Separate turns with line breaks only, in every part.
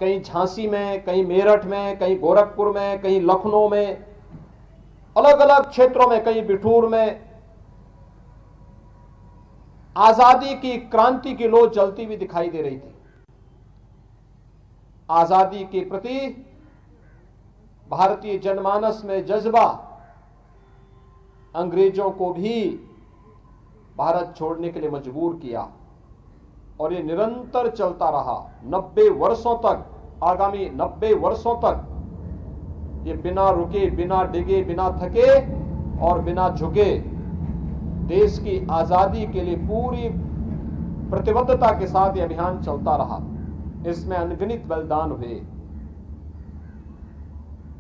कहीं झांसी में, कहीं मेरठ में, कहीं गोरखपुर में, कहीं लखनऊ में, अलग अलग क्षेत्रों में, कहीं बिठूर में आजादी की क्रांति की लौ जलती हुई दिखाई दे रही थी। आजादी के प्रति भारतीय जनमानस में जज्बा अंग्रेजों को भी भारत छोड़ने के लिए मजबूर किया और ये निरंतर चलता रहा 90 वर्षों तक। आगामी 90 वर्षों तक ये बिना रुके, बिना डिगे, बिना थके और बिना झुके देश की आजादी के लिए पूरी प्रतिबद्धता के साथ ये अभियान चलता रहा। इसमें अनगिनत बलिदान हुए,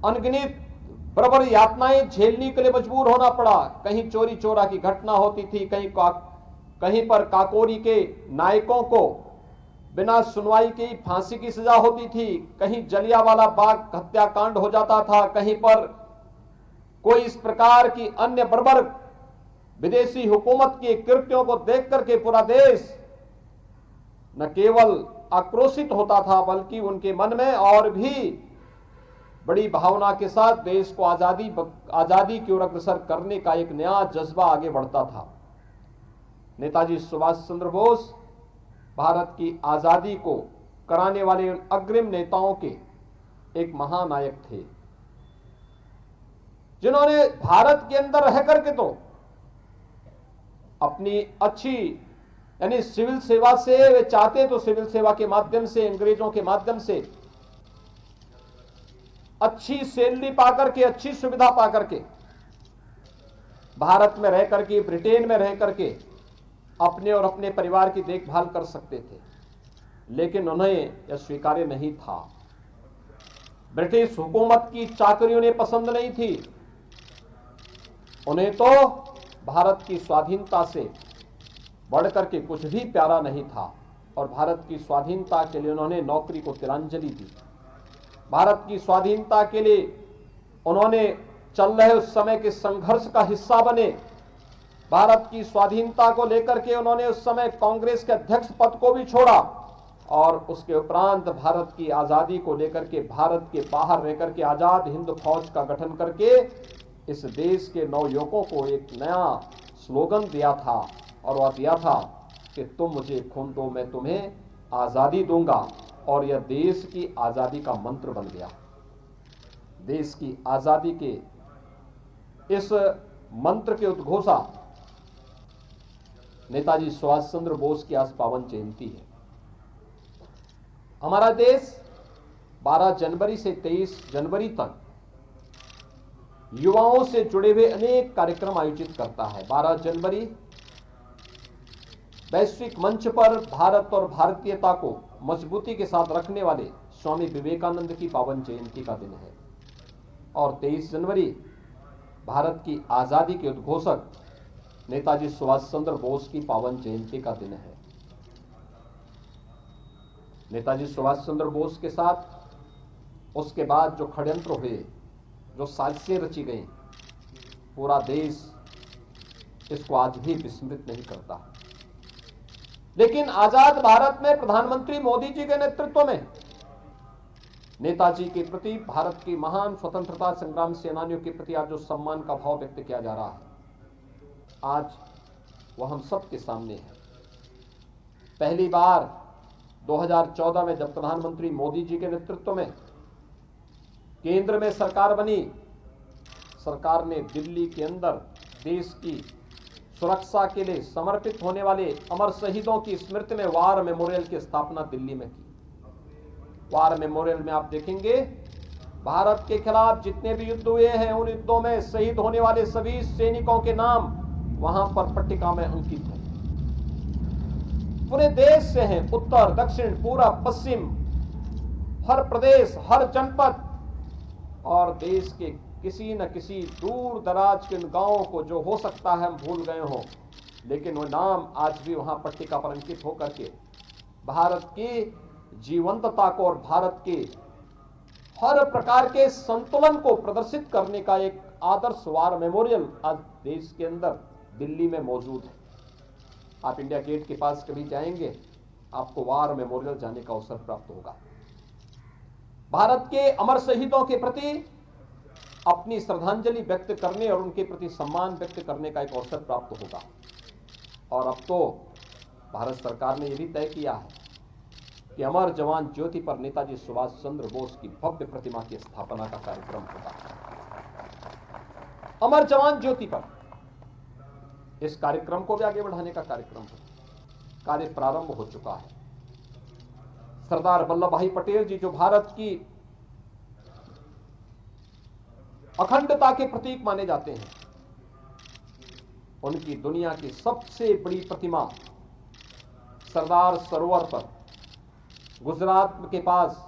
अनगिनत बराबर यातनाएं झेलने के लिए मजबूर होना पड़ा। कहीं चोरी चोरा की घटना होती थी, कहीं पर काकोरी के नायकों को बिना सुनवाई की फांसी की सजा होती थी, कहीं जलियांवाला बाग हत्याकांड हो जाता था, कहीं पर कोई इस प्रकार की अन्य बर्बर विदेशी हुकूमत के कृत्यों को देख करके पूरा देश न केवल आक्रोशित होता था बल्कि उनके मन में और भी बड़ी भावना के साथ देश को आजादी की ओर अग्रसर करने का एक नया जज्बा आगे बढ़ता था। नेताजी सुभाष चंद्र बोस भारत की आजादी को कराने वाले उन अग्रिम नेताओं के एक महानायक थे, जिन्होंने भारत के अंदर रह करके तो अपनी अच्छी यानी सिविल सेवा से, वे चाहते तो सिविल सेवा के माध्यम से, अंग्रेजों के माध्यम से अच्छी सैलरी पाकर के, अच्छी सुविधा पाकर के भारत में रह करके, ब्रिटेन में रह करके अपने और अपने परिवार की देखभाल कर सकते थे, लेकिन उन्हें यह स्वीकार्य नहीं था। ब्रिटिश हुकूमत की चाकरी उन्हें पसंद नहीं थी। उन्हें तो भारत की स्वाधीनता से बढ़कर के कुछ भी प्यारा नहीं था और भारत की स्वाधीनता के लिए उन्होंने नौकरी को तिलांजलि दी। भारत की स्वाधीनता के लिए उन्होंने चल रहे उस समय के संघर्ष का हिस्सा बने। भारत की स्वाधीनता को लेकर के उन्होंने उस समय कांग्रेस के अध्यक्ष पद को भी छोड़ा और उसके उपरांत भारत की आजादी को लेकर के भारत के बाहर रहकर के आजाद हिंद फौज का गठन करके इस देश के नवयुवकों को एक नया स्लोगन दिया था और वह दिया था कि तुम मुझे खून दो, मैं तुम्हें आजादी दूंगा। और यह देश की आजादी का मंत्र बन गया। देश की आजादी के इस मंत्र के उद्घोषा नेताजी सुभाष चंद्र बोस की आज पावन जयंती है। हमारा देश 12 जनवरी से 23 जनवरी तक युवाओं से जुड़े हुए अनेक कार्यक्रम आयोजित करता है। 12 जनवरी वैश्विक मंच पर भारत और भारतीयता को मजबूती के साथ रखने वाले स्वामी विवेकानंद की पावन जयंती का दिन है और 23 जनवरी भारत की आजादी के उद्घोषक नेताजी सुभाष चंद्र बोस की पावन जयंती का दिन है। नेताजी सुभाष चंद्र बोस के साथ उसके बाद जो षड्यंत्र हुए, जो साजिशें रची गई, पूरा देश इसको आज भी विस्मृत नहीं करता। लेकिन आजाद भारत में प्रधानमंत्री मोदी जी के नेतृत्व में नेताजी के प्रति, भारत की महान स्वतंत्रता संग्राम सेनानियों के प्रति आज जो सम्मान का भाव व्यक्त किया जा रहा है, आज वह हम सब के सामने है। पहली बार 2014 में जब प्रधानमंत्री मोदी जी के नेतृत्व में केंद्र में सरकार बनी, सरकार ने दिल्ली के अंदर देश की सुरक्षा के लिए समर्पित होने वाले अमर शहीदों की स्मृति में वार मेमोरियल की स्थापना दिल्ली में की। वार मेमोरियल में आप देखेंगे भारत के खिलाफ जितने भी युद्ध हुए हैं, उन युद्धों में शहीद होने वाले सभी सैनिकों के नाम वहां पर पट्टिका में अंकित है। पूरे देश से हैं, उत्तर, दक्षिण, पूरा, पश्चिम, हर प्रदेश, हर जनपद और देश के किसी न किसी दूर दराज के गांवों को जो हो सकता है हम भूल गए हों, लेकिन वो नाम आज भी वहां पट्टिका पर अंकित होकर के भारत की जीवंतता को और भारत के हर प्रकार के संतुलन को प्रदर्शित करने का एक आदर्श वार मेमोरियल आज देश के अंदर दिल्ली में मौजूद है। आप इंडिया गेट के पास कभी जाएंगे, आपको वार मेमोरियल जाने का अवसर प्राप्त होगा। भारत के अमर शहीदों के प्रति अपनी श्रद्धांजलि व्यक्त करने और उनके प्रति सम्मान व्यक्त करने का एक अवसर प्राप्त होगा। और अब तो भारत सरकार ने यह भी तय किया है कि अमर जवान ज्योति पर नेताजी सुभाष चंद्र बोस की भव्य प्रतिमा की स्थापना का कार्यक्रम होगा। अमर जवान ज्योति पर इस कार्यक्रम को भी आगे बढ़ाने का कार्यक्रम होगा। कार्य प्रारंभ हो चुका है। सरदार वल्लभ भाई पटेल जी जो भारत की अखंडता के प्रतीक माने जाते हैं, उनकी दुनिया की सबसे बड़ी प्रतिमा सरदार सरोवर पर गुजरात के पास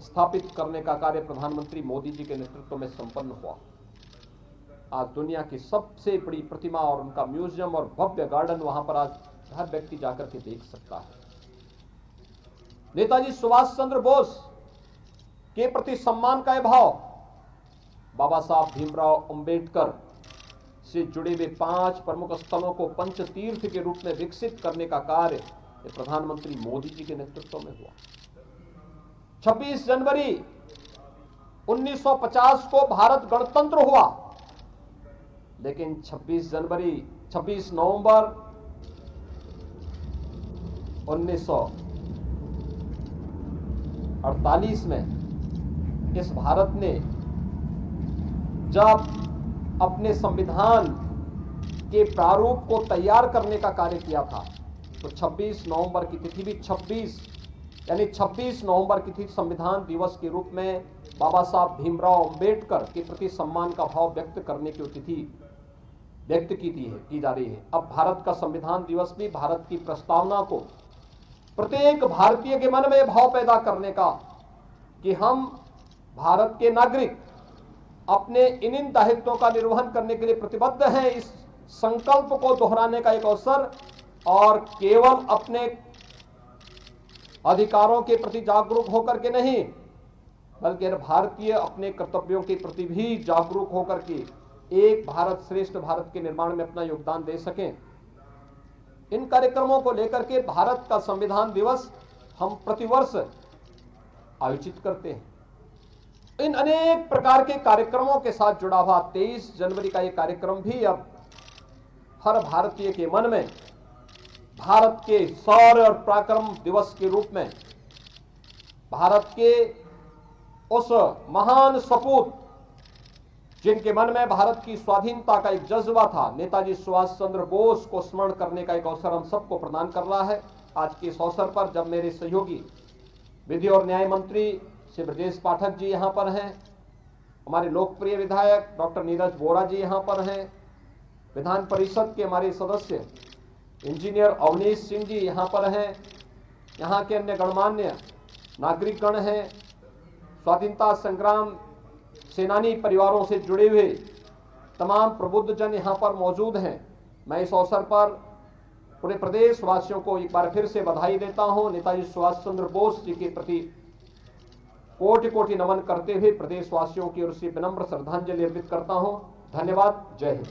स्थापित करने का कार्य प्रधानमंत्री मोदी जी के नेतृत्व में संपन्न हुआ। आज दुनिया की सबसे बड़ी प्रतिमा और उनका म्यूजियम और भव्य गार्डन वहां पर आज हर व्यक्ति जाकर के देख सकता है। नेताजी सुभाष चंद्र बोस के प्रति सम्मान का यह भाव बाबा साहब भीमराव अंबेडकर से जुड़े हुए 5 प्रमुख स्थलों को पंच तीर्थ के रूप में विकसित करने का कार्य प्रधानमंत्री मोदी जी के नेतृत्व में हुआ। 26 जनवरी 1950 को भारत गणतंत्र हुआ, लेकिन 26 नवंबर 1948 में इस भारत ने जब अपने संविधान के प्रारूप को तैयार करने का कार्य किया था, तो 26 नवंबर की तिथि भी 26 नवंबर की तिथि संविधान दिवस के रूप में बाबा साहब भीमराव अंबेडकर के प्रति सम्मान का भाव व्यक्त करने की तिथि व्यक्त की जा रही है। अब भारत का संविधान दिवस भी भारत की प्रस्तावना को प्रत्येक भारतीय के मन में भाव पैदा करने का कि हम भारत के नागरिक अपने इन दायित्वों का निर्वहन करने के लिए प्रतिबद्ध हैं, इस संकल्प को दोहराने का एक अवसर, और केवल अपने अधिकारों के प्रति जागरूक होकर के नहीं, बल्कि भारतीय अपने कर्तव्यों के प्रति भी जागरूक होकर के एक भारत श्रेष्ठ भारत के निर्माण में अपना योगदान दे सकें। इन कार्यक्रमों को लेकर के भारत का संविधान दिवस हम प्रतिवर्ष आयोजित करते हैं। इन अनेक प्रकार के कार्यक्रमों के साथ जुड़ा हुआ 23 जनवरी का यह कार्यक्रम भी अब हर भारतीय के मन में भारत के शौर्य और पराक्रम दिवस के रूप में, भारत के उस महान सपूत जिनके मन में भारत की स्वाधीनता का एक जज्बा था, नेताजी सुभाष चंद्र बोस को स्मरण करने का एक अवसर हम सबको प्रदान कर रहा है। आज के इस अवसर पर जब मेरे सहयोगी विधि और न्याय मंत्री श्री ब्रजेश पाठक जी यहाँ पर हैं, हमारे लोकप्रिय विधायक डॉक्टर नीरज बोरा जी यहाँ पर हैं, विधान परिषद के हमारे सदस्य इंजीनियर अवनीश सिंह जी यहाँ पर हैं, यहाँ के अन्य गणमान्य नागरिक गण हैं, स्वाधीनता संग्राम सेनानी परिवारों से जुड़े हुए तमाम प्रबुद्ध जन यहाँ पर मौजूद हैं। मैं इस अवसर पर पूरे प्रदेश वासियों को एक बार फिर से बधाई देता हूँ। नेताजी सुभाष चंद्र बोस जी के प्रति कोटि कोटि नमन करते हुए प्रदेशवासियों की ओर से विनम्र श्रद्धांजलि अर्पित करता हूँ। धन्यवाद। जय हिंद।